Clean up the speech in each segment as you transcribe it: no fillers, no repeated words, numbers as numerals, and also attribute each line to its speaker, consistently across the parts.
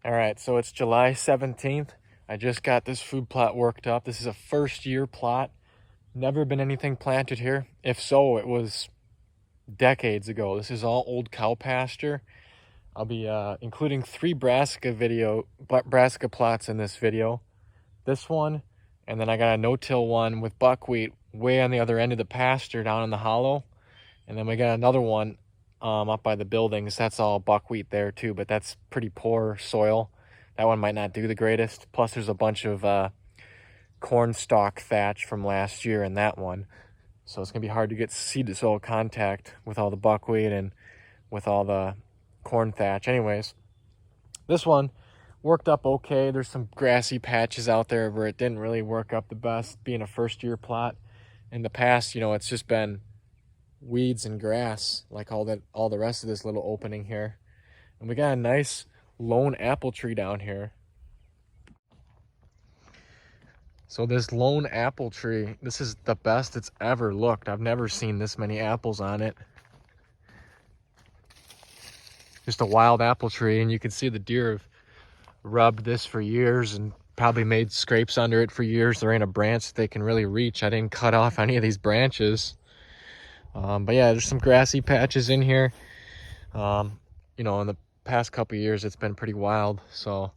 Speaker 1: All right, so it's July 17th. I just got this food plot worked up. This is a first year plot. Never been anything planted here. If so, it was decades ago. This is all old cow pasture. I'll be including 3 brassica plots in this video. This one, and then I got a no-till one with buckwheat way on the other end of the pasture down in the hollow. And then we got another one up by the buildings. That's all buckwheat there too, but that's pretty poor soil. That one might not do the greatest. Plus there's a bunch of corn stalk thatch from last year in that one. So it's gonna be hard to get seed to soil contact with all the buckwheat and with all the corn thatch. Anyways, this one worked up okay. There's some grassy patches out there where it didn't really work up the best being a first year plot. In the past, you know, it's just been weeds and grass like all the rest of this little opening here. And we got a nice lone apple tree down here. So this lone apple tree, this is the best it's ever looked. I've never seen this many apples on it. Just a wild apple tree, and you can see the deer have rubbed this for years and probably made scrapes under it for years. There ain't a branch that they can really reach. I didn't cut off any of these branches. But yeah, there's some grassy patches in here. You know, in the past couple of years, it's been pretty wild. So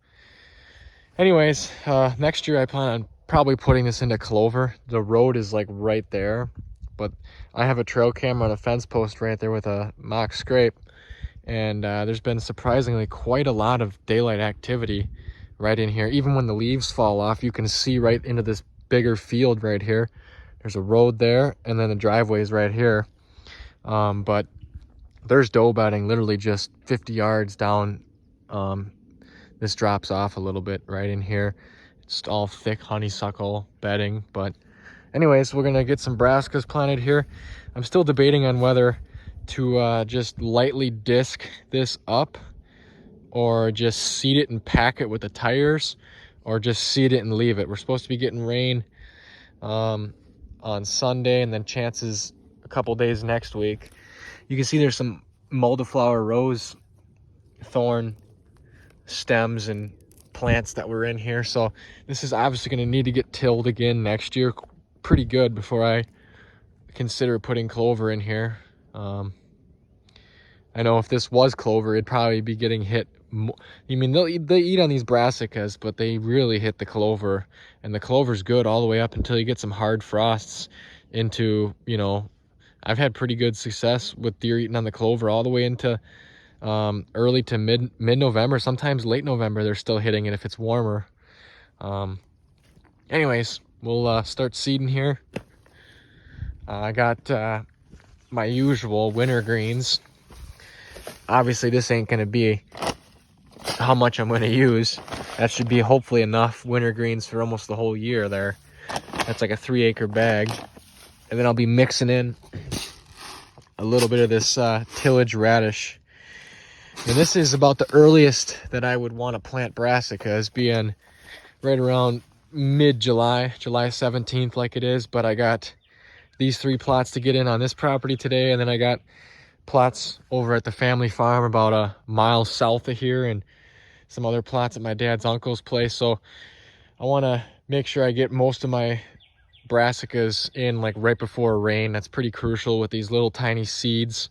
Speaker 1: anyways, next year I plan on probably putting this into clover. The road is like right there, but I have a trail camera on a fence post right there with a mock scrape. And there's been surprisingly quite a lot of daylight activity right in here. Even when the leaves fall off, you can see right into this bigger field right here. There's a road there, and then the driveway is right here. But there's doe bedding literally just 50 yards down. This drops off a little bit right in here. It's all thick honeysuckle bedding. But anyways, we're gonna get some brassicas planted here. I'm still debating on whether to just lightly disc this up or just seed it and pack it with the tires, or just seed it and leave it. We're supposed to be getting rain on Sunday, and then chances a couple days next week. You can see there's some multiflower rose thorn stems and plants that were in here. So this is obviously going to need to get tilled again next year pretty good before I consider putting clover in here. I know if this was clover, it'd probably be getting hit. I mean, they eat on these brassicas, but they really hit the clover, and the clover's good all the way up until you get some hard frosts into, you know, I've had pretty good success with deer eating on the clover all the way into early to mid-November, sometimes late November. They're still hitting it if it's warmer. Anyways, we'll start seeding here. I got my usual winter greens. Obviously this ain't gonna be how much I'm gonna use. That should be hopefully enough winter greens for almost the whole year there. That's like a 3-acre bag. And then I'll be mixing in a little bit of this tillage radish. And this is about the earliest that I would want to plant brassicas, being right around mid-July, July 17th like it is. But I got these 3 plots to get in on this property today, and then I got plots over at the family farm about a mile south of here, and some other plots at my dad's uncle's place. So I want to make sure I get most of my brassicas in like right before rain. That's pretty crucial with these little tiny seeds,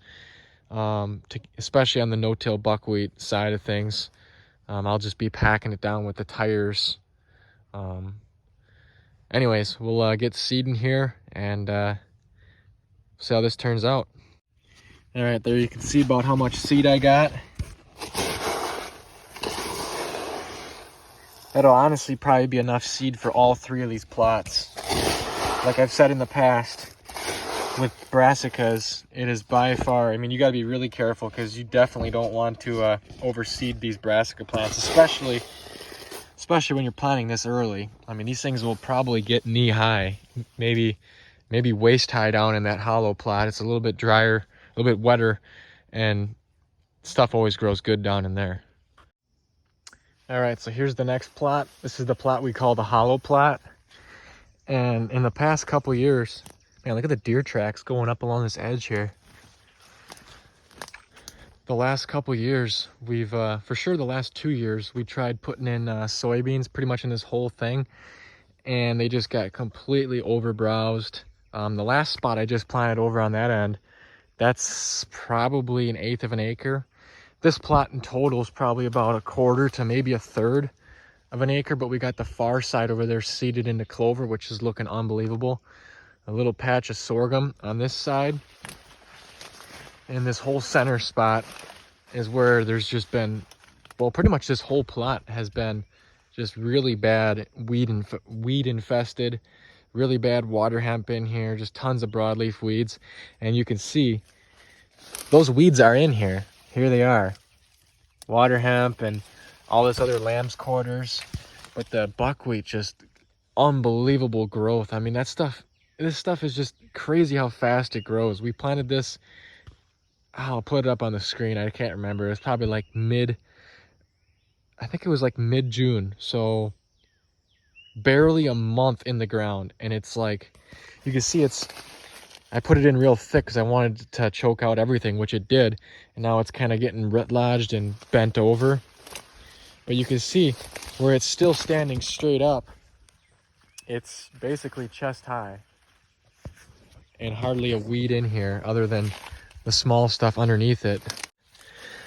Speaker 1: especially on the no-till buckwheat side of things. I'll just be packing it down with the tires. Anyways, we'll get seeding here and see how this turns out. All right, there you can see about how much seed I got. That'll honestly probably be enough seed for all 3 of these plots. Like I've said in the past, with brassicas, it is by far, I mean, you gotta be really careful because you definitely don't want to overseed these brassica plants, especially when you're planting this early. I mean, these things will probably get knee high, maybe waist high down in that hollow plot. It's a little bit drier, a little bit wetter, and stuff always grows good down in there. All right, so here's the next plot. This is the plot we call the hollow plot. And in the past couple years, man, look at the deer tracks going up along this edge here. the last couple years, we've, for sure the last 2 years, we tried putting in soybeans pretty much in this whole thing, and they just got completely overbrowsed. The last spot I just planted over on that end, that's probably 1/8 of an acre. This plot in total is probably about 1/4 to maybe 1/3 of an acre, but we got the far side over there seeded into clover, which is looking unbelievable. A little patch of sorghum on this side. And this whole center spot is where there's just been, well, pretty much this whole plot has been just really bad weed infested, really bad water hemp in here, just tons of broadleaf weeds. And you can see those weeds are in here. Here they are. Water hemp and all this other lamb's quarters. But the buckwheat, just unbelievable growth. I mean, this stuff is just crazy how fast it grows. We planted this, I'll put it up on the screen. I can't remember. It's probably like I think it was like mid-June. So barely a month in the ground. And it's like, you can see I put it in real thick because I wanted to choke out everything, which it did. And now it's kind of getting root lodged and bent over. But you can see where it's still standing straight up. It's basically chest high. And hardly a weed in here other than the small stuff underneath it.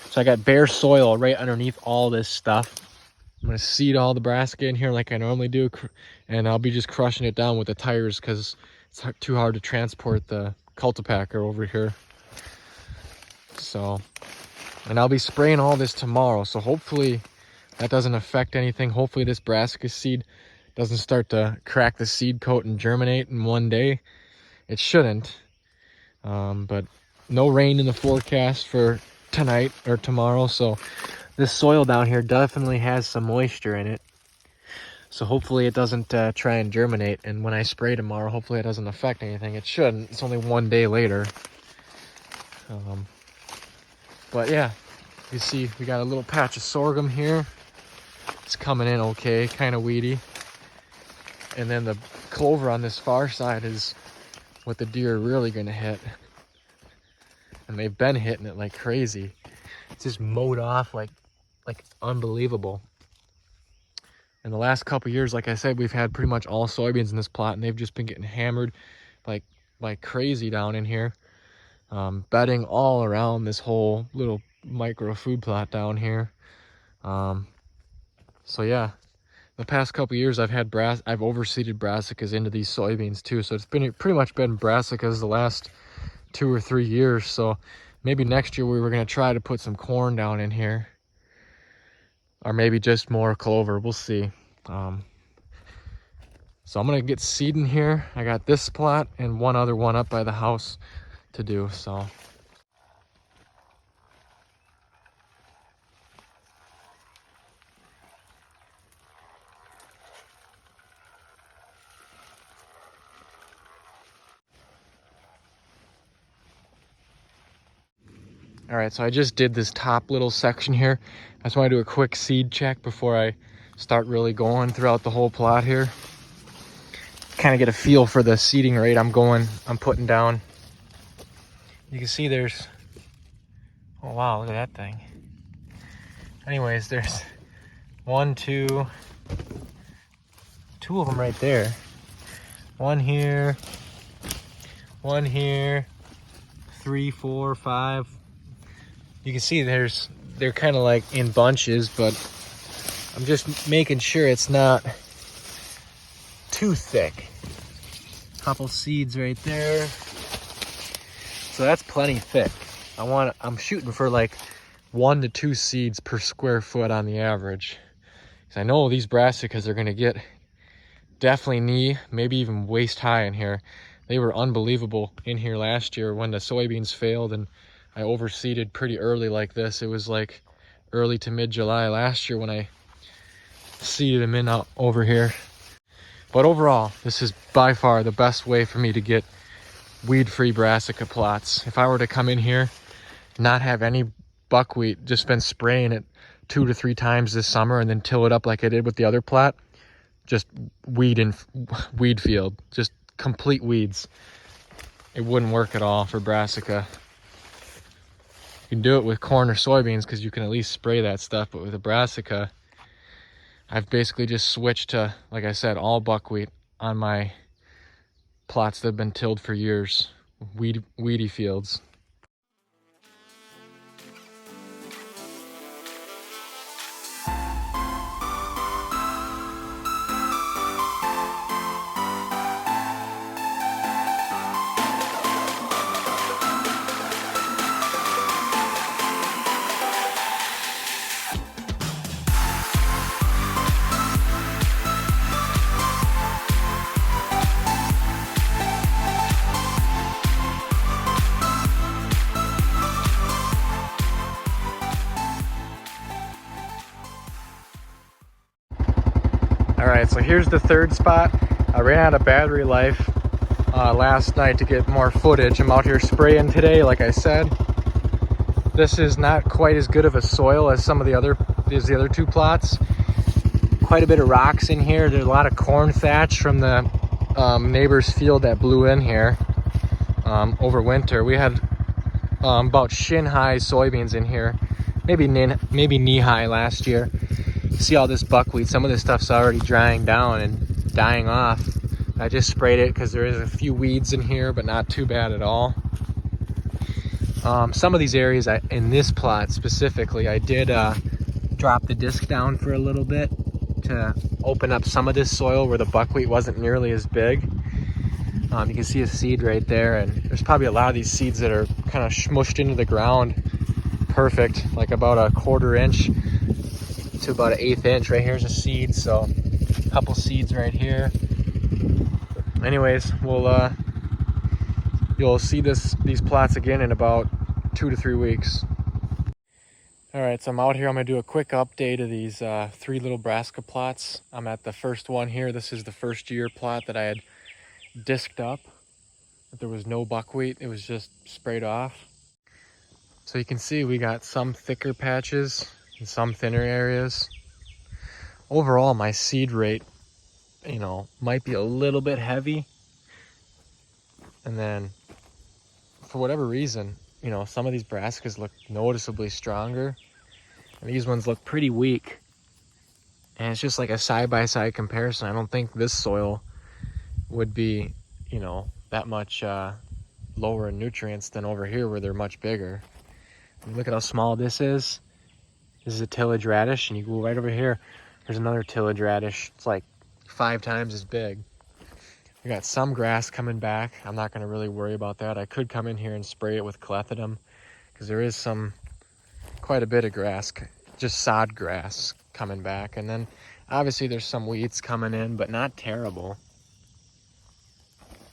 Speaker 1: So I got bare soil right underneath all this stuff. I'm gonna seed all the brassica in here like I normally do, and I'll be just crushing it down with the tires because it's too hard to transport the cultipacker over here. So, and I'll be spraying all this tomorrow, so hopefully that doesn't affect anything. Hopefully this brassica seed doesn't start to crack the seed coat and germinate in one day. It shouldn't, but no rain in the forecast for tonight or tomorrow, so this soil down here definitely has some moisture in it. So hopefully it doesn't try and germinate, and when I spray tomorrow, hopefully it doesn't affect anything. It shouldn't. It's only one day later. But yeah, you see we got a little patch of sorghum here. It's coming in okay, kind of weedy. And then the clover on this far side is what the deer are really going to hit. And they've been hitting it like crazy. It's just mowed off like unbelievable. In the last couple years, like I said, we've had pretty much all soybeans in this plot, and they've just been getting hammered like crazy down in here. Bedding all around this whole little micro food plot down here. So yeah, the past couple years I've overseeded brassicas into these soybeans too. So it's been pretty much been brassicas the last 2 or 3 years. So maybe next year we were going to try to put some corn down in here, or maybe just more clover. We'll see. So I'm going to get seed in here. I got this plot and one other one up by the house to do. So all right, so I just did this top little section here. I just want to do a quick seed check before I start really going throughout the whole plot here. Kind of get a feel for the seeding rate I'm putting down. You can see there's, oh wow, look at that thing. Anyways, there's two of them right there. One here, 3, 4, 5. You can see they're kind of like in bunches, but I'm just making sure it's not too thick. Couple seeds right there. So that's plenty thick. I'm shooting for like 1 to 2 seeds per square foot on the average. Because I know these brassicas are gonna get definitely knee, maybe even waist high in here. They were unbelievable in here last year when the soybeans failed and I overseeded pretty early like this. It was like early to mid-July last year when I seeded them in out over here. But overall, this is by far the best way for me to get weed-free brassica plots. If I were to come in here, not have any buckwheat, just been spraying it 2 to 3 times this summer and then till it up like I did with the other plot, just weed field, just complete weeds. It wouldn't work at all for brassica. can do it with corn or soybeans because you can at least spray that stuff, but with a brassica, I've basically just switched to, like I said, all buckwheat on my plots that have been tilled for years, weedy fields. All right, so here's the third spot. I ran out of battery life last night to get more footage. I'm out here spraying today, like I said. This is not quite as good of a soil as some of the other two plots. Quite a bit of rocks in here. There's a lot of corn thatch from the neighbor's field that blew in here over winter. We had about shin-high soybeans in here, maybe knee-high last year. See all this buckwheat, some of this stuff's already drying down and dying off. I just sprayed it because there is a few weeds in here, but not too bad at all. Some of these areas in this plot specifically, I did drop the disc down for a little bit to open up some of this soil where the buckwheat wasn't nearly as big. You can see a seed right there, and there's probably a lot of these seeds that are kind of smushed into the ground perfect, like about a 1/4 inch to about an 1/8 inch. Right here's a seed, so a couple seeds right here. Anyways, you'll see these plots again in about 2 to 3 weeks. All right, so I'm out here. I'm gonna do a quick update of these 3 little brassica plots. I'm at the first one here. This is the first year plot that I had disked up. There was no buckwheat, it was just sprayed off. So you can see we got some thicker patches and some thinner areas. Overall, my seed rate, might be a little bit heavy. And then for whatever reason, some of these brassicas look noticeably stronger, and these ones look pretty weak. And it's just like a side-by-side comparison. I don't think this soil would be, that much lower in nutrients than over here where they're much bigger. Look at how small this is. This is a tillage radish, and you go right over here, there's another tillage radish. It's like 5 times as big. We got some grass coming back. I'm not gonna really worry about that. I could come in here and spray it with clethodim because there is quite a bit of grass, just sod grass coming back. And then obviously there's some weeds coming in, but not terrible.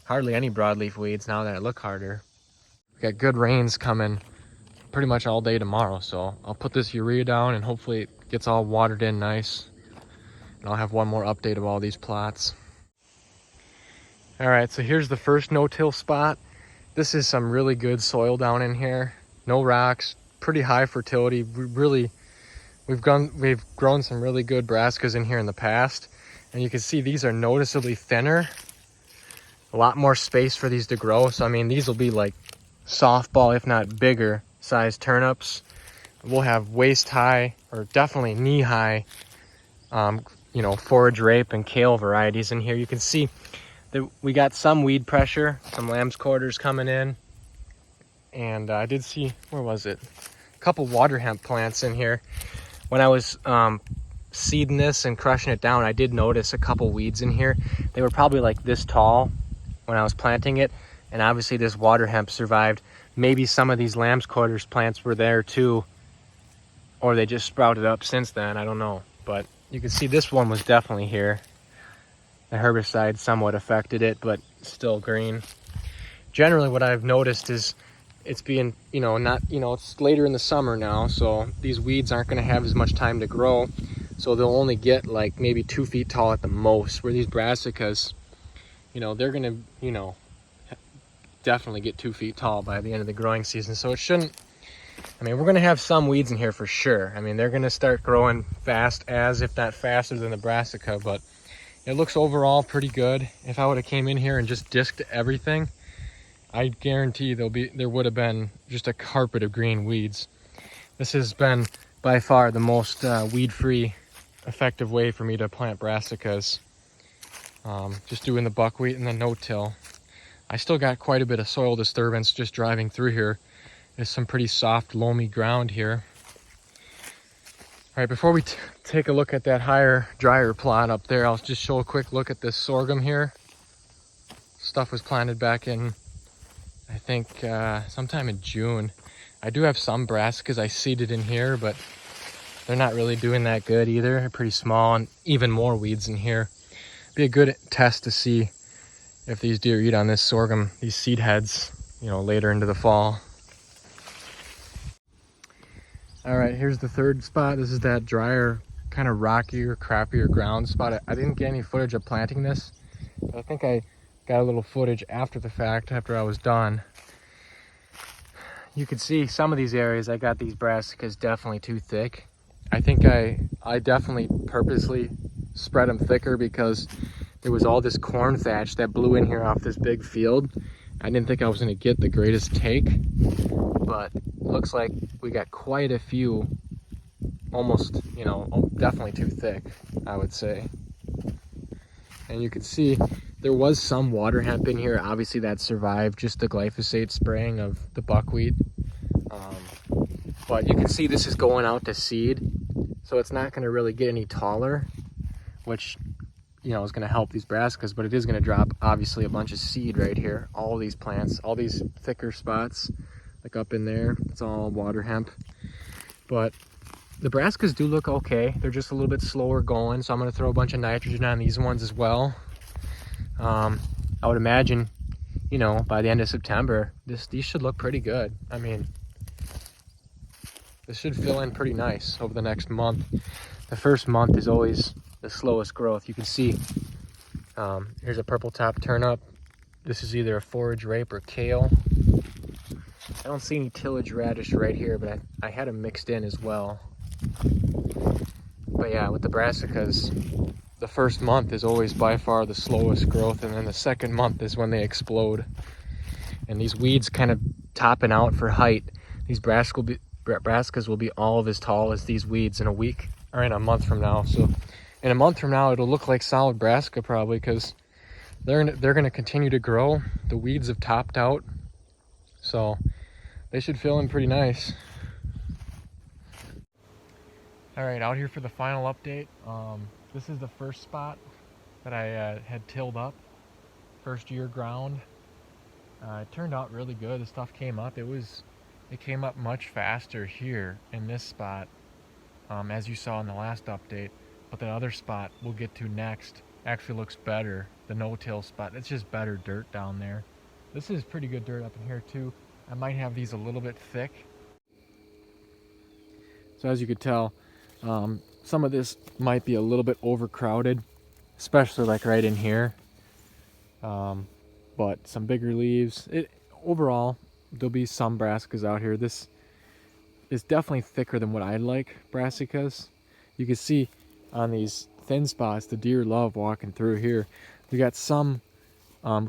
Speaker 1: Hardly any broadleaf weeds now that I look harder. We got good rains coming pretty much all day tomorrow, so I'll put this urea down and hopefully it gets all watered in nice. And I'll have one more update of all these plots. All right, so here's the first no-till spot. This is some really good soil down in here. No rocks, pretty high fertility. We've grown some really good brassicas in here in the past, and you can see these are noticeably thinner. A lot more space for these to grow. So I mean, these will be like softball, if not bigger, size turnips. We'll have waist high, or definitely knee high, forage rape and kale varieties in here. You can see that we got some weed pressure, some lamb's quarters coming in. And I did see, where was it? A couple water hemp plants in here. When I was seeding this and crushing it down, I did notice a couple weeds in here. They were probably like this tall when I was planting it. And obviously this water hemp survived. Maybe some of these lamb's quarters plants were there too, or they just sprouted up since then, I don't know. But you can see this one was definitely here. The herbicide somewhat affected it, but still green. Generally what I've noticed is it's being, it's later in the summer now, so these weeds aren't gonna have as much time to grow. So they'll only get like maybe 2 feet tall at the most, where these brassicas, they're gonna, definitely get 2 feet tall by the end of the growing season. So it shouldn't, we're gonna have some weeds in here for sure. They're gonna start growing fast, as if not faster than the brassica, but it looks overall pretty good. If I would have came in here and just disked everything, I guarantee there would have been just a carpet of green weeds. This has been by far the most weed-free, effective way for me to plant brassicas. Just doing the buckwheat and the no-till. I still got quite a bit of soil disturbance just driving through here. There's some pretty soft, loamy ground here. All right, before we take a look at that higher, drier plot up there, I'll just show a quick look at this sorghum here. Stuff was planted back in, I think, sometime in June. I do have some brassicas I seeded in here, but they're not really doing that good either. They're pretty small and even more weeds in here. Be a good test to see if these deer eat on this sorghum, these seed heads, you know, later into the fall. All right, here's the third spot. This is that drier, kind of rockier, crappier ground spot. I didn't get any footage of planting this, but I think I got a little footage after the fact, after I was done. You can see some of these areas I got these brassicas definitely too thick. I think I definitely purposely spread them thicker because there was all this corn thatch that blew in here off this big field. I didn't think I was going to get the greatest take, but looks like we got quite a few, almost, you know, definitely too thick, I would say. And you can see there was some water hemp in here. Obviously that survived just the glyphosate spraying of the buckwheat. But you can see this is going out to seed, so it's not going to really get any taller, which, you know, is going to help these brassicas, but it is going to drop obviously a bunch of seed right here. All these plants, all these thicker spots, like up in there, it's all water hemp. But the brassicas do look okay. They're just a little bit slower going, so I'm going to throw a bunch of nitrogen on these ones as well. I would imagine, you know, by the end of September, these should look pretty good. I mean, this should fill in pretty nice over the next month. The first month is always the slowest growth. You can see here's a purple top turnip. This is either a forage rape or kale. I don't see any tillage radish right here, but I had them mixed in as well. But yeah, with the brassicas, the first month is always by far the slowest growth, and then the second month is when they explode. And these weeds kind of topping out for height. These brassicas will be all of as tall as these weeds in a week or in a month from now. So in a month from now, it'll look like solid brassica probably, because they're going to continue to grow. The weeds have topped out, so they should fill in pretty nice. All right, out here for the final update. This is the first spot that I had tilled up, first year ground. It turned out really good. The stuff came up. It came up much faster here in this spot, as you saw in the last update. But the other spot we'll get to next actually looks better. The no-till spot, it's just better dirt down there. This is pretty good dirt up in here too. I might have these a little bit thick. So as you could tell, some of this might be a little bit overcrowded, especially like right in here. But some bigger leaves. Overall, there'll be some brassicas out here. This is definitely thicker than what I like brassicas. You can see on these thin spots, the deer love walking through here. We got some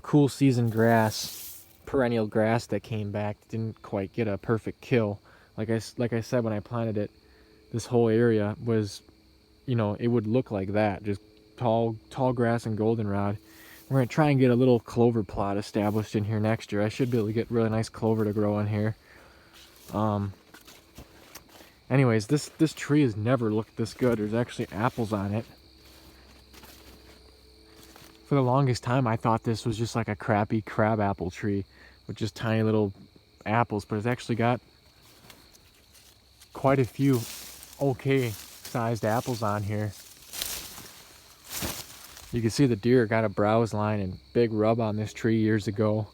Speaker 1: cool season grass, perennial grass that came back. Didn't quite get a perfect kill. Like I said when I planted it, this whole area was, you know, it would look like that, just tall grass and goldenrod. We're going to try and get a little clover plot established in here next year. I should be able to get really nice clover to grow in here. Anyways, this tree has never looked this good. There's actually apples on it. For the longest time, I thought this was just like a crappy crab apple tree with just tiny little apples, but it's actually got quite a few okay sized apples on here. You can see the deer got a browse line and big rub on this tree years ago.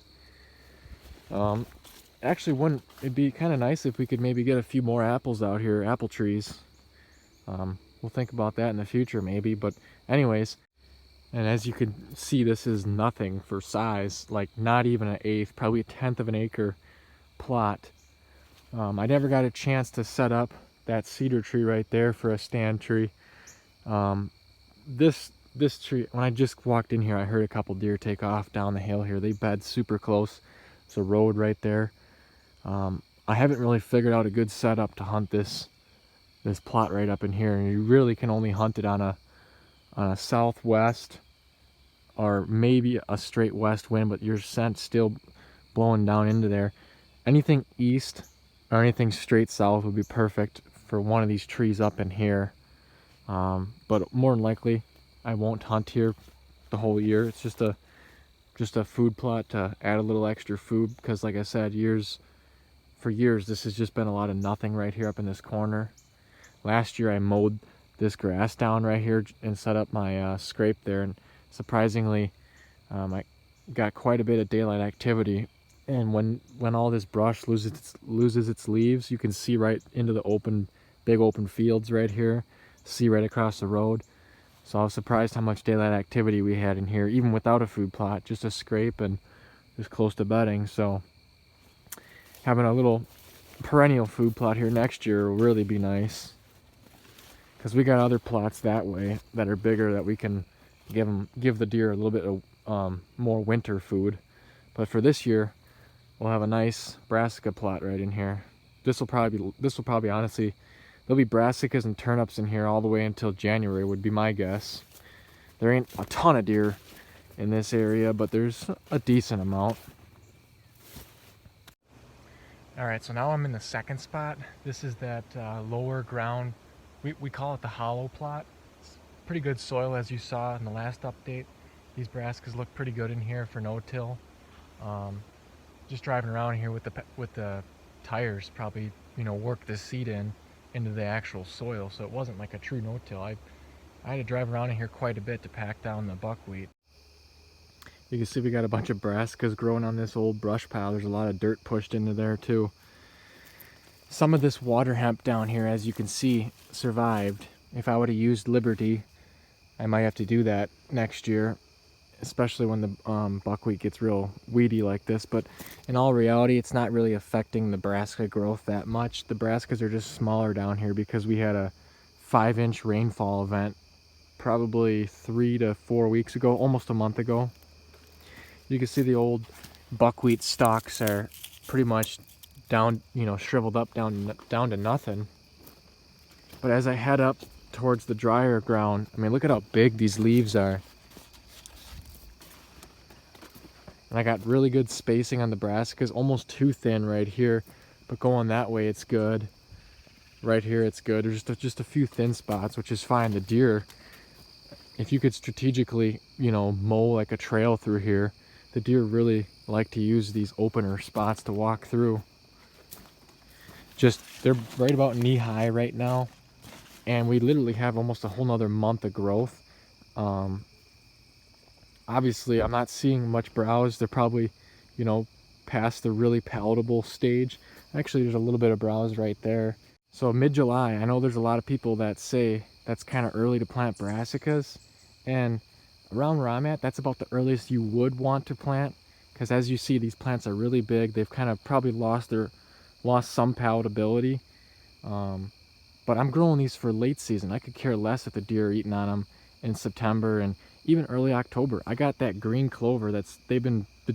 Speaker 1: Actually, it'd be kind of nice if we could maybe get a few more apples out here, apple trees. We'll think about that in the future maybe, but anyways, and as you can see, this is nothing for size, like not even an eighth, probably a 1/10 of an acre plot. I never got a chance to set up that cedar tree right there for a stand tree. This tree, when I just walked in here, I heard a couple deer take off down the hill here. They bed super close. It's a road right there. I haven't really figured out a good setup to hunt this plot right up in here, and you really can only hunt it on a southwest or maybe a straight west wind, but your scent's still blowing down into there. Anything east or anything straight south would be perfect for one of these trees up in here. But more than likely, I won't hunt here the whole year. It's just a food plot to add a little extra food, because like I said, for years this has just been a lot of nothing right here up in this corner. Last year I mowed this grass down right here and set up my scrape there, and surprisingly I got quite a bit of daylight activity. And when all this brush loses its leaves, you can see right into the big open fields right here, see right across the road. So I was surprised how much daylight activity we had in here, even without a food plot, just a scrape and just close to bedding. So having a little perennial food plot here next year will really be nice, because we got other plots that way that are bigger that we can give the deer a little bit of more winter food. But for this year, we'll have a nice brassica plot right in here. This will probably honestly, there'll be brassicas and turnips in here all the way until January would be my guess. There ain't a ton of deer in this area, but there's a decent amount. All right, so now I'm in the second spot. This is that lower ground, we call it the hollow plot. It's pretty good soil, as you saw in the last update. These brassicas look pretty good in here for no-till. Just driving around here with the tires probably, worked this seed into the actual soil, so it wasn't like a true no-till. I had to drive around in here quite a bit to pack down the buckwheat. You can see we got a bunch of brassicas growing on this old brush pile. There's a lot of dirt pushed into there too. Some of this water hemp down here, as you can see, survived. If I would have used Liberty, I might have to do that next year, especially when the buckwheat gets real weedy like this. But in all reality, it's not really affecting the brassica growth that much. The brassicas are just smaller down here because we had a 5-inch rainfall event probably 3 to 4 weeks ago, almost a month ago. You can see the old buckwheat stalks are pretty much down, shriveled up down to nothing. But as I head up towards the drier ground, I mean, look at how big these leaves are. And I got really good spacing on the brassicas, almost too thin right here, but going that way it's good. Right here it's good. There's just a few thin spots, which is fine. The deer, if you could strategically, mow like a trail through here, the deer really like to use these opener spots to walk through. They're right about knee high right now, and we literally have almost a whole nother month of growth. Obviously I'm not seeing much browse. They're probably, past the really palatable stage. Actually, there's a little bit of browse right there. So mid-July, I know there's a lot of people that say that's kind of early to plant brassicas, and around where I'm at, that's about the earliest you would want to plant, because as you see, these plants are really big. They've kind of probably lost some palatability. But I'm growing these for late season. I could care less if the deer are eating on them in September and even early October. I got that green clover the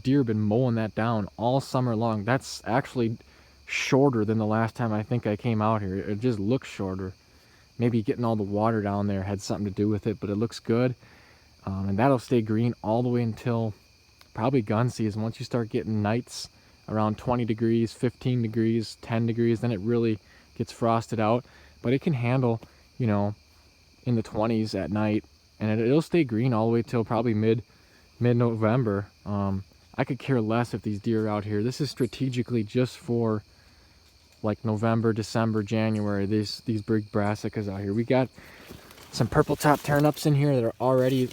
Speaker 1: deer have been mowing that down all summer long. That's actually shorter than the last time I think I came out here. It just looks shorter. Maybe getting all the water down there had something to do with it, but it looks good. And that'll stay green all the way until probably gun season. Once you start getting nights around 20 degrees, 15 degrees, 10 degrees, then it really gets frosted out. But it can handle, in the 20s at night, and it'll stay green all the way till probably mid-November. I could care less if these deer are out here. This is strategically just for like November, December, January. These big brassicas out here. We got some purple top turnips in here that are already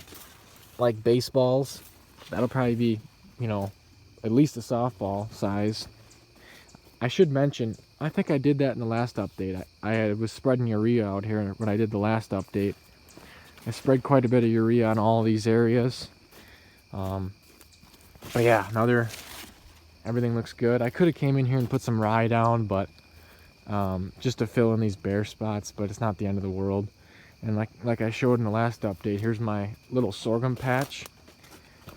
Speaker 1: like baseballs. That'll probably be, at least a softball size. I should mention, I think I did that in the last update. I was spreading urea out here when I did the last update. I spread quite a bit of urea on all these areas. But yeah, now everything looks good. I could have came in here and put some rye down, but just to fill in these bare spots, but it's not the end of the world. And like I showed in the last update, here's my little sorghum patch.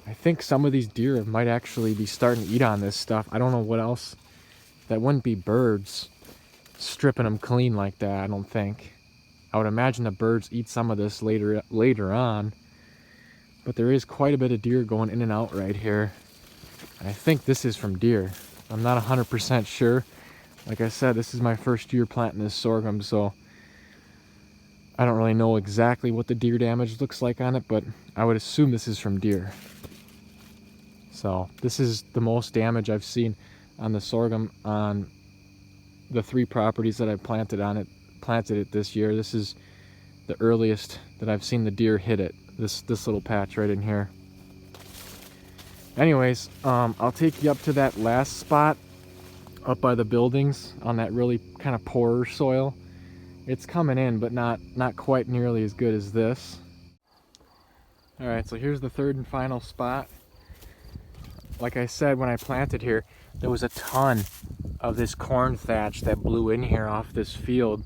Speaker 1: I think some of these deer might actually be starting to eat on this stuff. I don't know what else. That wouldn't be birds stripping them clean like that, I don't think. I would imagine the birds eat some of this later on. But there is quite a bit of deer going in and out right here. And I think this is from deer. I'm not 100% sure. Like I said, this is my first year planting this sorghum, so I don't really know exactly what the deer damage looks like on it, but I would assume this is from deer. So this is the most damage I've seen on the sorghum on the 3 properties that I've planted it this year. This is the earliest that I've seen the deer hit it, this little patch right in here. Anyways, I'll take you up to that last spot up by the buildings on that really kind of poorer soil. It's coming in, but not quite nearly as good as this. All right, so here's the 3rd and final spot. Like I said, when I planted here, there was a ton of this corn thatch that blew in here off this field.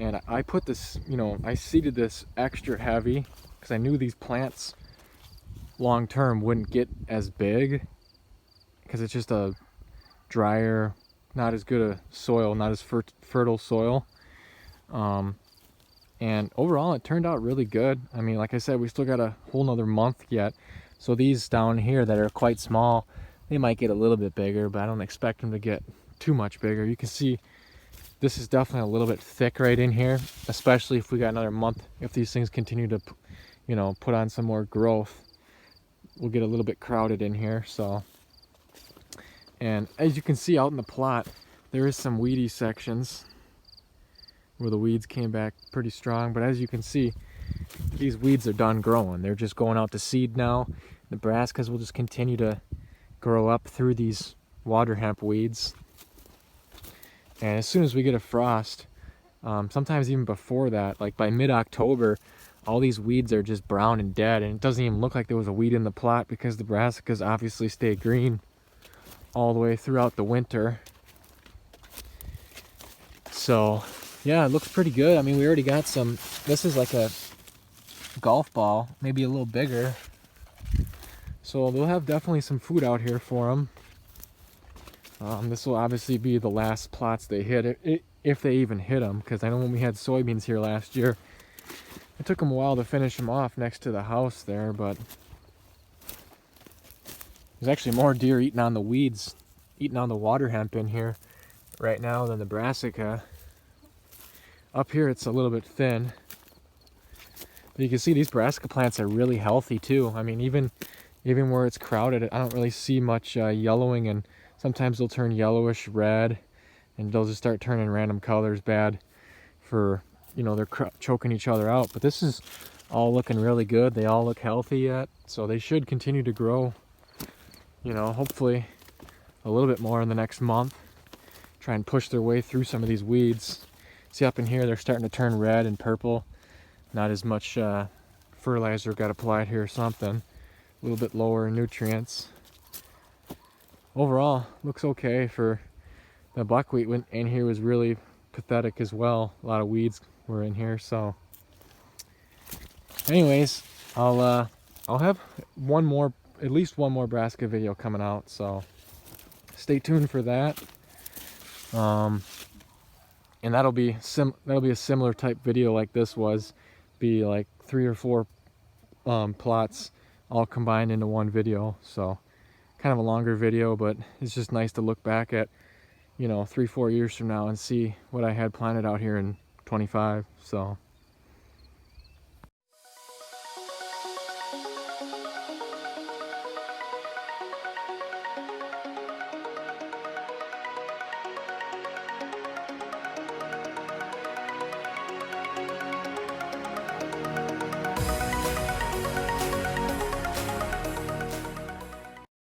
Speaker 1: And I put this, I seeded this extra heavy because I knew these plants long term wouldn't get as big because it's just a drier, not as good a soil, not as fertile soil. And overall it turned out really good. I mean, like I said, we still got a whole nother month yet, so these down here that are quite small, they might get a little bit bigger, but I don't expect them to get too much bigger. You can see this is definitely a little bit thick right in here, especially if we got another month. If these things continue to put on some more growth, we'll get a little bit crowded in here. So, and as you can see out in the plot, there is some weedy sections where the weeds came back pretty strong, but as you can see, these weeds are done growing. They're just going out to seed now. The brassicas will just continue to grow up through these water hemp weeds. And as soon as we get a frost, sometimes even before that, like by mid-October, all these weeds are just brown and dead, and it doesn't even look like there was a weed in the plot because the brassicas obviously stay green all the way throughout the winter. So yeah, it looks pretty good. I mean, we already got some. This is like a golf ball, maybe a little bigger. So they'll have definitely some food out here for them. This will obviously be the last plots they hit, if they even hit them, because I know when we had soybeans here last year, it took them a while to finish them off next to the house there, but there's actually more deer eating on the weeds, eating on the water hemp in here right now than the brassica. Up here it's a little bit thin. But you can see these brassica plants are really healthy too. I mean, even where it's crowded, I don't really see much yellowing, and sometimes they'll turn yellowish red, and they'll just start turning random colors bad for, they're choking each other out. But this is all looking really good. They all look healthy yet, so they should continue to grow, hopefully a little bit more in the next month. Try and push their way through some of these weeds. See up in here, they're starting to turn red and purple. Not as much fertilizer got applied here or something. A little bit lower in nutrients. Overall, looks okay. For the buckwheat in here was really pathetic as well. A lot of weeds were in here. So anyways, I'll have at least one more brassica video coming out, so stay tuned for that. And that'll be a similar type video like this was. Be like 3 or 4 plots all combined into one video. So kind of a longer video, but it's just nice to look back at 3-4 years from now and see what I had planted out here in 25. So